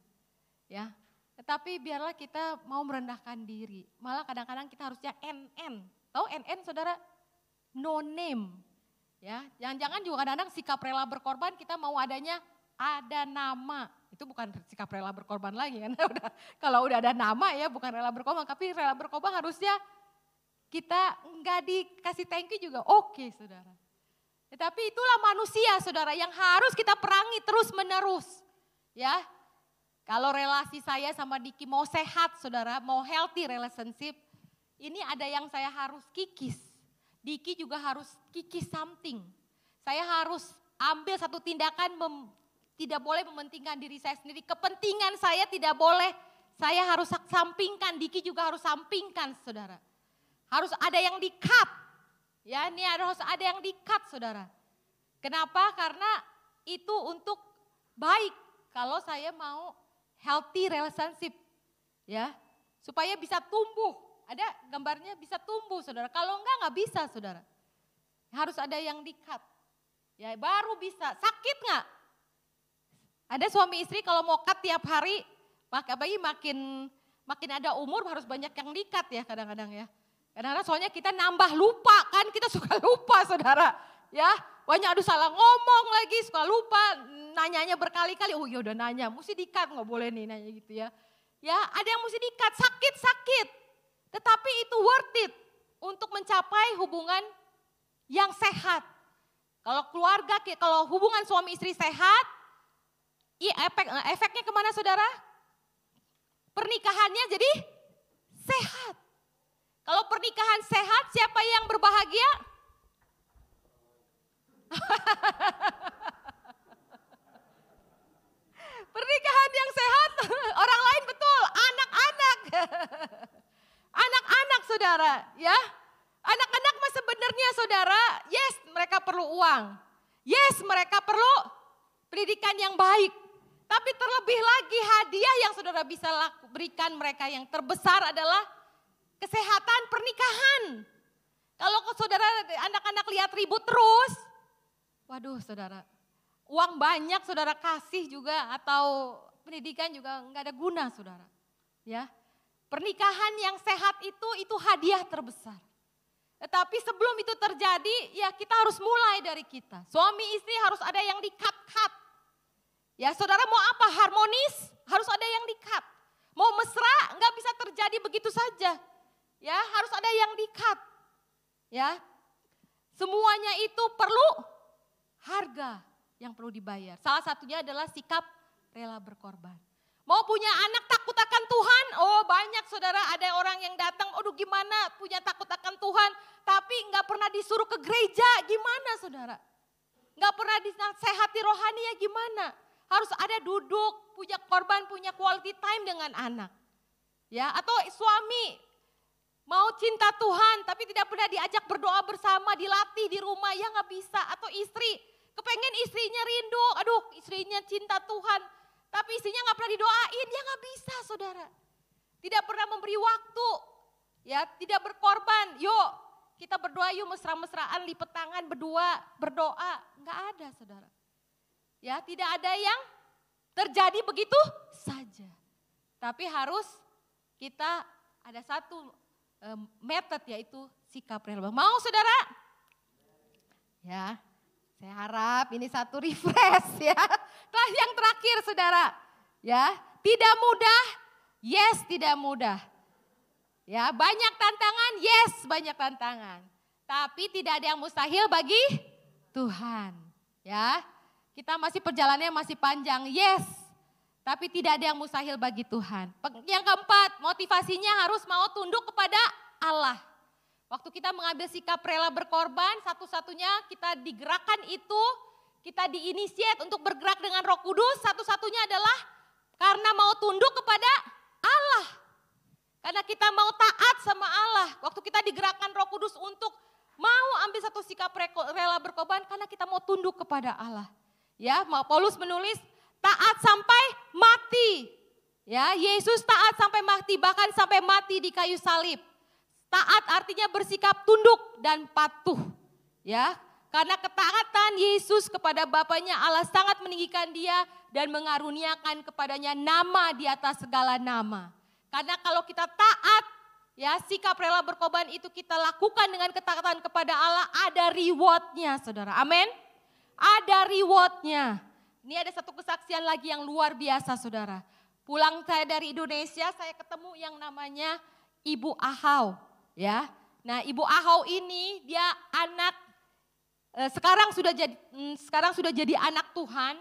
ya. Tetapi biarlah kita mau merendahkan diri. Malah kadang-kadang kita harusnya NN. Tahu NN saudara? No name. Ya, jangan-jangan juga kadang-kadang sikap rela berkorban kita mau adanya ada nama. Itu bukan sikap rela berkorban lagi kan. Kalau udah ada nama ya bukan rela berkorban. Tapi rela berkorban harusnya kita enggak dikasih thank you juga oke saudara. Tetapi itulah manusia saudara yang harus kita perangi terus menerus. Ya, kalau relasi saya sama Diki mau sehat saudara, mau healthy relationship. Ini ada yang saya harus kikis. Diki juga harus kikis something. Saya harus ambil satu tindakan, tidak boleh mementingkan diri saya sendiri. Kepentingan saya tidak boleh, saya harus sampingkan, Diki juga harus sampingkan saudara. Harus ada yang di-cut. Ya, ini harus ada yang di-cut saudara. Kenapa? Karena itu untuk baik kalau saya mau healthy relationship. Ya, supaya bisa tumbuh. Ada gambarnya bisa tumbuh saudara. Kalau enggak bisa saudara. Harus ada yang di-cut. Ya, baru bisa. Sakit enggak? Ada suami istri kalau mau cut tiap hari, apalagi makin ada umur harus banyak yang di-cut ya kadang-kadang ya. Kadang-kadang soalnya kita nambah lupa kan, kita suka lupa saudara. Ya, banyak aduh salah ngomong lagi, suka lupa, nanyanya berkali-kali, oh ya udah nanya, mesti di-cut, nggak boleh nih nanya gitu ya. Ya, ada yang mesti di-cut, sakit, tetapi itu worth it untuk mencapai hubungan yang sehat. Kalau keluarga, kalau hubungan suami istri sehat, efeknya kemana saudara? Pernikahannya jadi sehat. Kalau pernikahan sehat, siapa yang berbahagia? Pernikahan yang sehat, orang lain betul, anak-anak. Anak-anak saudara, ya. Anak-anak mah sebenarnya saudara, yes mereka perlu uang. Yes mereka perlu pendidikan yang baik. Tapi terlebih lagi hadiah yang saudara bisa berikan mereka yang terbesar adalah kesehatan pernikahan. Kalau saudara anak-anak lihat ribut terus, waduh saudara, uang banyak saudara kasih juga atau pendidikan juga nggak ada guna saudara. Ya, pernikahan yang sehat itu hadiah terbesar. Tetapi sebelum itu terjadi, ya kita harus mulai dari kita. Suami istri harus ada yang di-cut. Ya saudara mau apa? Harmonis, harus ada yang di-cut. Mau mesra, nggak bisa terjadi begitu saja. Ya, harus ada yang di-cut. Ya, semuanya itu perlu harga yang perlu dibayar. Salah satunya adalah sikap rela berkorban. Mau punya anak takut akan Tuhan? Oh banyak saudara, ada orang yang datang, aduh gimana punya takut akan Tuhan, tapi nggak pernah disuruh ke gereja, gimana saudara? Nggak pernah disehati rohani ya gimana? Harus ada duduk, punya korban, punya quality time dengan anak. Ya, atau suami mau cinta Tuhan tapi tidak pernah diajak berdoa bersama, dilatih di rumah, ya nggak bisa. Atau istri, kepengen istrinya rindu, aduh istrinya cinta Tuhan, tapi istrinya nggak pernah didoain, ya nggak bisa saudara. Tidak pernah memberi waktu, ya tidak berkorban, yuk kita berdoa yuk mesra-mesraan, lipet tangan berdua, berdoa, nggak ada saudara. Ya tidak ada yang terjadi begitu saja. Tapi harus kita ada satu method yaitu sikap rela. Mau saudara? Ya, saya harap ini satu refresh ya. Nah yang terakhir saudara, ya tidak mudah, yes tidak mudah. Ya banyak tantangan, yes banyak tantangan. Tapi tidak ada yang mustahil bagi Tuhan. Ya, kita perjalanannya masih panjang, yes. Tapi tidak ada yang mustahil bagi Tuhan. Yang keempat, motivasinya harus mau tunduk kepada Allah. Waktu kita mengambil sikap rela berkorban, satu-satunya kita digerakkan itu, kita diinisiat untuk bergerak dengan Roh Kudus, satu-satunya adalah karena mau tunduk kepada Allah. Karena kita mau taat sama Allah. Waktu kita digerakkan Roh Kudus untuk mau ambil satu sikap rela berkorban, karena kita mau tunduk kepada Allah. Ya, Paulus menulis taat sampai mati. Ya, Yesus taat sampai mati, bahkan sampai mati di kayu salib. Taat artinya bersikap tunduk dan patuh. Ya, karena ketaatan Yesus kepada Bapaknya, Allah sangat meninggikan dia dan mengaruniakan kepadanya nama di atas segala nama. Karena kalau kita taat, ya sikap rela berkorban itu kita lakukan dengan ketaatan kepada Allah, ada rewardnya saudara. Amin. Ada rewardnya. Ini ada satu kesaksian lagi yang luar biasa saudara. Pulang saya dari Indonesia, saya ketemu yang namanya Ibu Ahau. Ya, nah Ibu Ahau ini dia anak, sekarang sudah jadi anak Tuhan.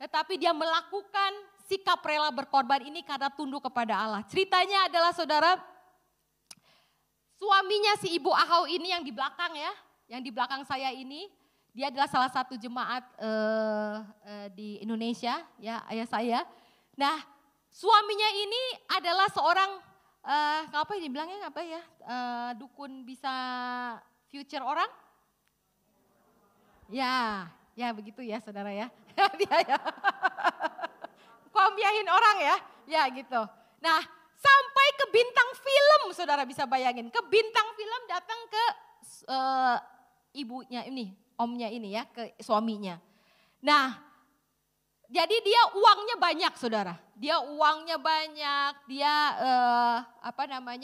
Tetapi dia melakukan sikap rela berkorban ini karena tunduk kepada Allah. Ceritanya adalah saudara, suaminya si Ibu Ahau ini yang di belakang ya, yang di belakang saya ini. Dia adalah salah satu jemaat di Indonesia, ya ayah saya. Nah, suaminya ini adalah seorang apa ini bilangnya apa ya? Dukun bisa future orang? Ya, ya begitu ya saudara ya. Dia ya. Kombiahin orang ya, ya gitu. Nah, sampai ke bintang film, saudara bisa bayangin. Ke bintang film datang ke ibunya ini, omnya ini ya, ke suaminya. Nah, jadi dia uangnya banyak saudara. Dia uangnya banyak, dia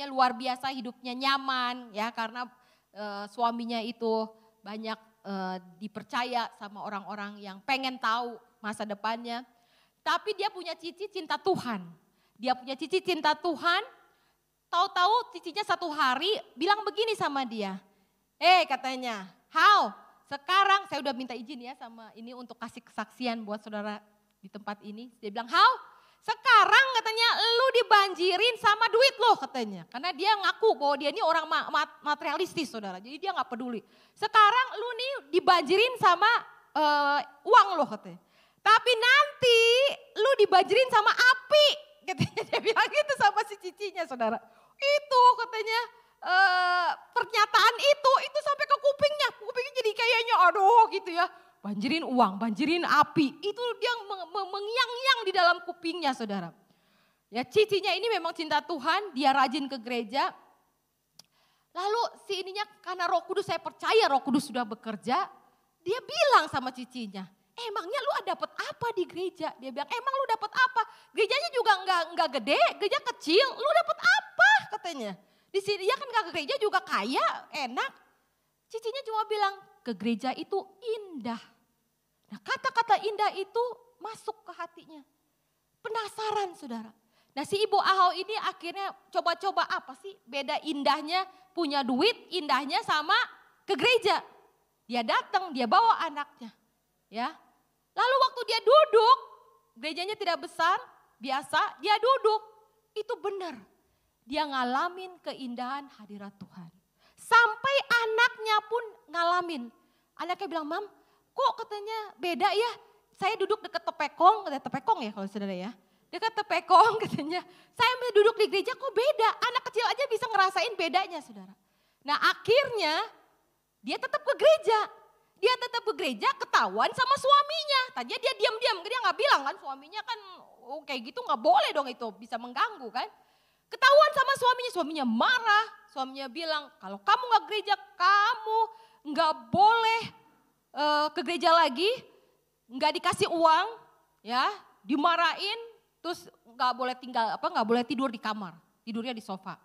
luar biasa hidupnya nyaman ya. Karena suaminya itu banyak dipercaya sama orang-orang yang pengen tahu masa depannya. Tapi dia punya cici cinta Tuhan. Dia punya cici cinta Tuhan. Tahu-tahu cicinya satu hari bilang begini sama dia. Katanya, Hao, sekarang saya udah minta izin ya sama ini untuk kasih kesaksian buat saudara di tempat ini. Dia bilang, Hao, sekarang katanya lu dibanjirin sama duit lo katanya. Karena dia ngaku bahwa dia ini orang materialistis saudara. Jadi dia gak peduli. Sekarang lu nih dibanjirin sama uang lo katanya. Tapi nanti lu dibanjirin sama api. Katanya dia bilang gitu sama si cicinya saudara. Itu katanya pernyataan itu sampai ke kupingnya. Kupingnya jadi kayaknya aduh gitu ya. Banjirin uang, banjirin api. Itu dia mengiang-iang di dalam kupingnya saudara. Ya cicinya ini memang cinta Tuhan, dia rajin ke gereja. Lalu si ininya karena Roh Kudus, saya percaya Roh Kudus sudah bekerja. Dia bilang sama cicinya, emangnya lu dapat apa di gereja? Dia bilang, emang lu dapat apa? Gerejanya juga enggak gede, gereja kecil. Lu dapat apa katanya? Di sini dia kan ke gereja juga kaya, enak. Cicinya cuma bilang, ke gereja itu indah. Nah kata-kata indah itu masuk ke hatinya. Penasaran saudara. Nah si Ibu Ahau ini akhirnya coba-coba apa sih beda indahnya punya duit, indahnya sama ke gereja. Dia datang, dia bawa anaknya. Ya. Lalu waktu dia duduk, gerejanya tidak besar, biasa, dia duduk. Itu benar. Dia ngalamin keindahan hadirat Tuhan. Sampai anaknya pun ngalamin. Anaknya bilang, Mam, kok katanya beda ya? Saya duduk dekat tepekong, tepekong ya kalau saudara ya. Dekat tepekong katanya, saya duduk di gereja kok beda. Anak kecil aja bisa ngerasain bedanya saudara. Nah akhirnya dia tetap ke gereja. Dia tetap ke gereja ketahuan sama suaminya. Tadinya dia diam-diam, dia gak bilang kan suaminya kan kayak gitu gak boleh dong itu, bisa mengganggu kan. Ketahuan sama suaminya marah. Suaminya bilang kalau kamu gak gereja kamu gak boleh ke gereja lagi. Gak dikasih uang ya, dimarahin terus gak boleh gak boleh tidur di kamar. Tidurnya di sofa.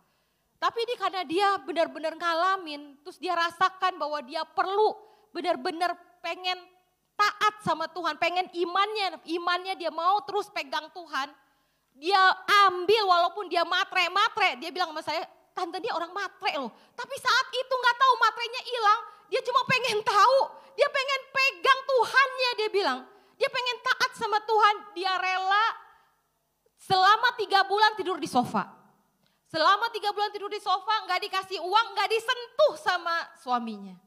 Tapi ini karena dia benar-benar ngalamin, terus dia rasakan bahwa dia perlu benar-benar pengen taat sama Tuhan, pengen imannya dia mau terus pegang Tuhan. Dia ambil walaupun dia matre, dia bilang sama saya, tante dia orang matre loh. Tapi saat itu gak tahu matrenya hilang, dia cuma pengen tahu, dia pengen pegang Tuhannya dia bilang. Dia pengen taat sama Tuhan, dia rela selama 3 bulan tidur di sofa. Selama 3 bulan tidur di sofa, gak dikasih uang, gak disentuh sama suaminya.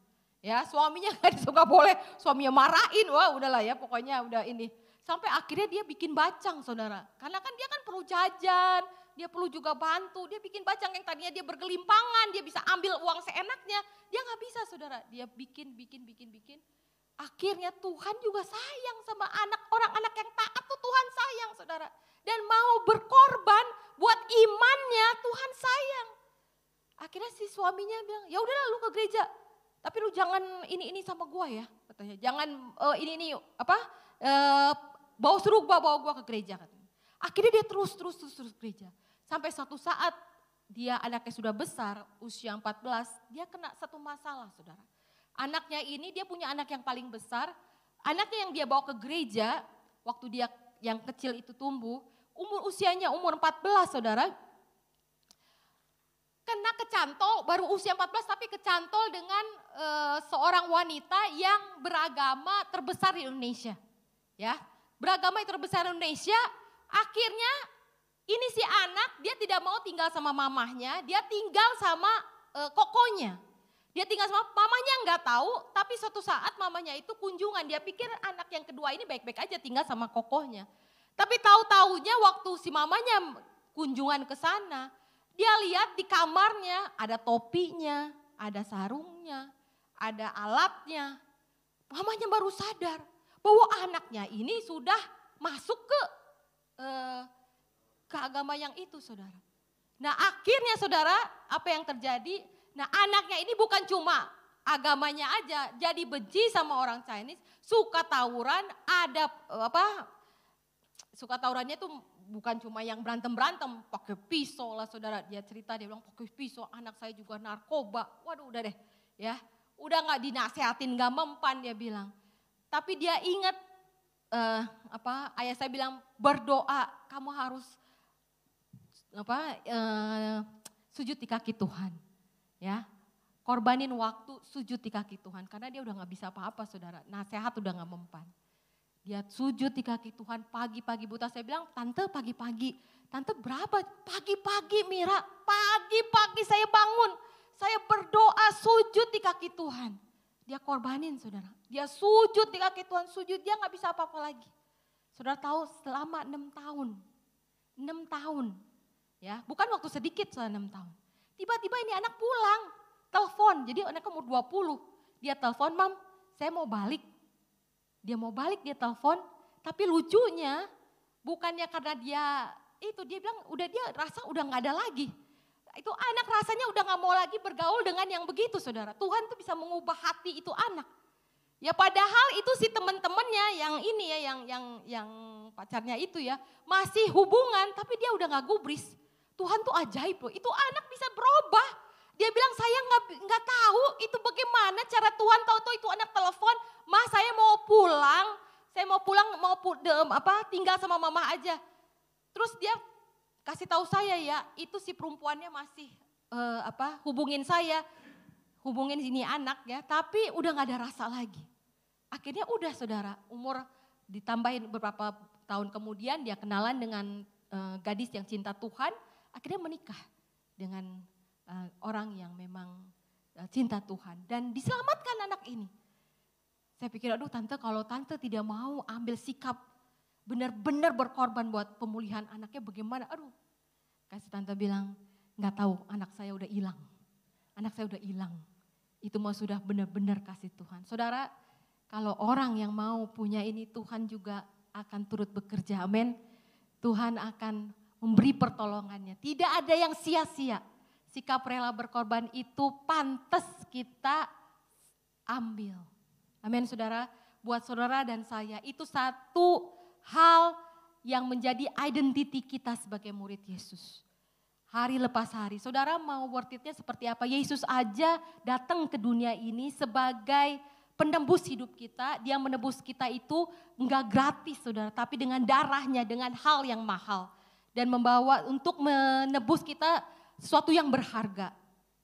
Ya suaminya gak boleh, suaminya marahin, wah udahlah ya pokoknya udah ini. Sampai akhirnya dia bikin bacang saudara. Karena kan dia kan perlu jajan, dia perlu juga bantu. Dia bikin bacang yang tadinya dia bergelimpangan, dia bisa ambil uang seenaknya. Dia gak bisa saudara, dia bikin. Akhirnya Tuhan juga sayang sama orang anak yang taat tuh Tuhan sayang saudara. Dan mau berkorban buat imannya Tuhan sayang. Akhirnya si suaminya bilang, ya udahlah lu ke gereja. Tapi lu jangan ini sama gua ya katanya. Jangan bawa gua ke gereja katanya. Akhirnya dia terus gereja. Sampai suatu saat dia anaknya sudah besar, usia 14, dia kena satu masalah saudara. Anaknya ini dia punya anak yang paling besar. Anaknya yang dia bawa ke gereja waktu dia yang kecil itu tumbuh. Usianya umur 14 saudara. Kena kecantol baru usia 14 tapi kecantol dengan seorang wanita yang beragama terbesar di Indonesia. Ya, beragama yang terbesar di Indonesia. Akhirnya ini si anak dia tidak mau tinggal sama mamahnya, dia tinggal sama kokonya. Dia tinggal sama mamanya nggak tahu, tapi suatu saat mamanya itu kunjungan. Dia pikir anak yang kedua ini baik-baik aja tinggal sama kokohnya. Tapi tahu-taunya waktu si mamanya kunjungan ke sana, dia lihat di kamarnya ada topinya, ada sarungnya, ada alatnya. Mamanya baru sadar bahwa anaknya ini sudah masuk ke agama yang itu, saudara. Nah akhirnya saudara, apa yang terjadi? Nah anaknya ini bukan cuma agamanya aja, jadi benci sama orang Chinese, suka tawuran, ada suka tawurannya itu bukan cuma yang berantem-berantem, pakai pisau lah saudara. Dia cerita, dia bilang pakai pisau, anak saya juga narkoba. Waduh udah deh ya, udah gak dinasehatin, gak mempan dia bilang. Tapi dia ingat ayah saya bilang berdoa, kamu harus sujud di kaki Tuhan. Ya, korbanin waktu sujud di kaki Tuhan karena dia udah gak bisa apa-apa saudara, nasihat udah gak mempan. Dia sujud di kaki Tuhan pagi-pagi buta. Saya bilang, tante pagi-pagi, tante berapa? Pagi-pagi Mira, pagi-pagi saya bangun, saya berdoa sujud di kaki Tuhan. Dia korbanin saudara, dia sujud di kaki Tuhan, sujud, dia gak bisa apa-apa lagi. Saudara tahu selama 6 tahun, 6 tahun ya, bukan waktu sedikit selama 6 tahun. Tiba-tiba ini anak pulang, telepon, jadi anaknya umur 20. Dia telepon, mam saya mau balik. Dia mau balik, dia telepon, tapi lucunya bukannya karena dia bilang udah dia rasa udah gak ada lagi. Itu anak rasanya udah gak mau lagi bergaul dengan yang begitu saudara. Tuhan tuh bisa mengubah hati itu anak. Ya padahal itu si teman-temannya yang ini ya, yang pacarnya itu ya, masih hubungan tapi dia udah gak gubris. Tuhan tuh ajaib loh, itu anak bisa berubah. Dia bilang saya nggak tahu itu bagaimana cara Tuhan, tahu-tahu itu anak telepon, "Ma, saya mau pulang, tinggal sama mama aja." Terus dia kasih tahu saya ya, itu si perempuannya masih hubungin ini anak ya, tapi udah nggak ada rasa lagi. Akhirnya udah saudara, umur ditambahin beberapa tahun kemudian dia kenalan dengan gadis yang cinta Tuhan. Akhirnya menikah dengan orang yang memang cinta Tuhan dan diselamatkan anak ini. Saya pikir aduh tante, kalau tante tidak mau ambil sikap benar-benar berkorban buat pemulihan anaknya bagaimana? Aduh, kasih tante bilang nggak tahu, anak saya udah hilang. Anak saya udah hilang. Itu mau sudah benar-benar kasih Tuhan. Saudara, kalau orang yang mau punya ini, Tuhan juga akan turut bekerja. Amin. Tuhan akan memberi pertolongannya. Tidak ada yang sia-sia. Sikap rela berkorban itu pantas kita ambil. Amin saudara. Buat saudara dan saya itu satu hal yang menjadi identity kita sebagai murid Yesus. Hari lepas hari. Saudara mau worth it-nya seperti apa? Yesus aja datang ke dunia ini sebagai penembus hidup kita. Dia menebus kita itu enggak gratis saudara. Tapi dengan darahnya, dengan hal yang mahal. Dan membawa untuk menebus kita sesuatu yang berharga.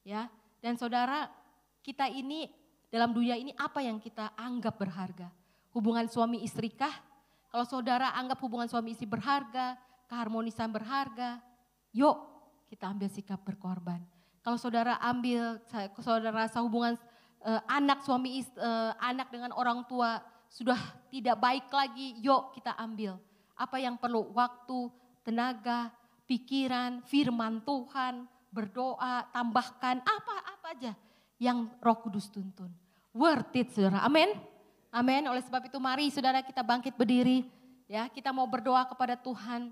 Ya. Dan saudara, kita ini dalam dunia ini apa yang kita anggap berharga? Hubungan suami istri kah? Kalau saudara anggap hubungan suami istri berharga, keharmonisan berharga, yuk kita ambil sikap berkorban. Kalau saudara rasa hubungan anak suami istri, anak dengan orang tua sudah tidak baik lagi, yuk kita ambil. Apa yang perlu? Waktu, tenaga, pikiran, firman Tuhan, berdoa, tambahkan apa aja yang Roh Kudus tuntun. Worth it saudara, amin. Amin. Oleh sebab itu mari saudara kita bangkit berdiri. Ya, kita mau berdoa kepada Tuhan.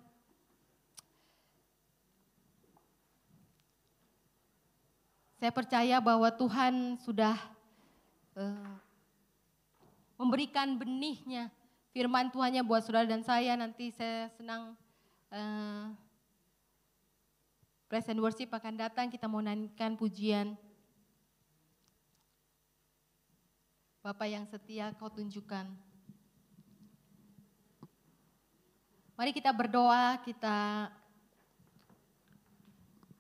Saya percaya bahwa Tuhan sudah memberikan benihnya, firman Tuhannya buat saudara dan saya. Nanti saya senang praise and worship akan datang, kita mau nyanyikan pujian. Bapa yang setia kau tunjukkan. Mari kita berdoa, kita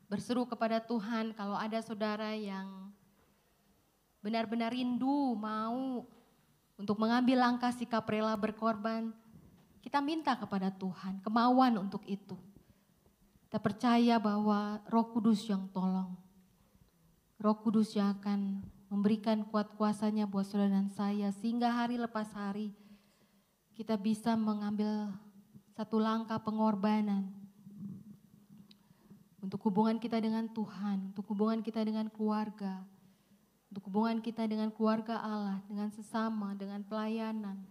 berseru kepada Tuhan. Kalau ada saudara yang benar-benar rindu mau untuk mengambil langkah sikap rela berkorban, kita minta kepada Tuhan kemauan untuk itu. Kita percaya bahwa Roh Kudus yang tolong. Roh Kudus yang akan memberikan kuat kuasanya buat saudara dan saya, sehingga hari lepas hari kita bisa mengambil satu langkah pengorbanan untuk hubungan kita dengan Tuhan, untuk hubungan kita dengan keluarga, untuk hubungan kita dengan keluarga Allah, dengan sesama, dengan pelayanan.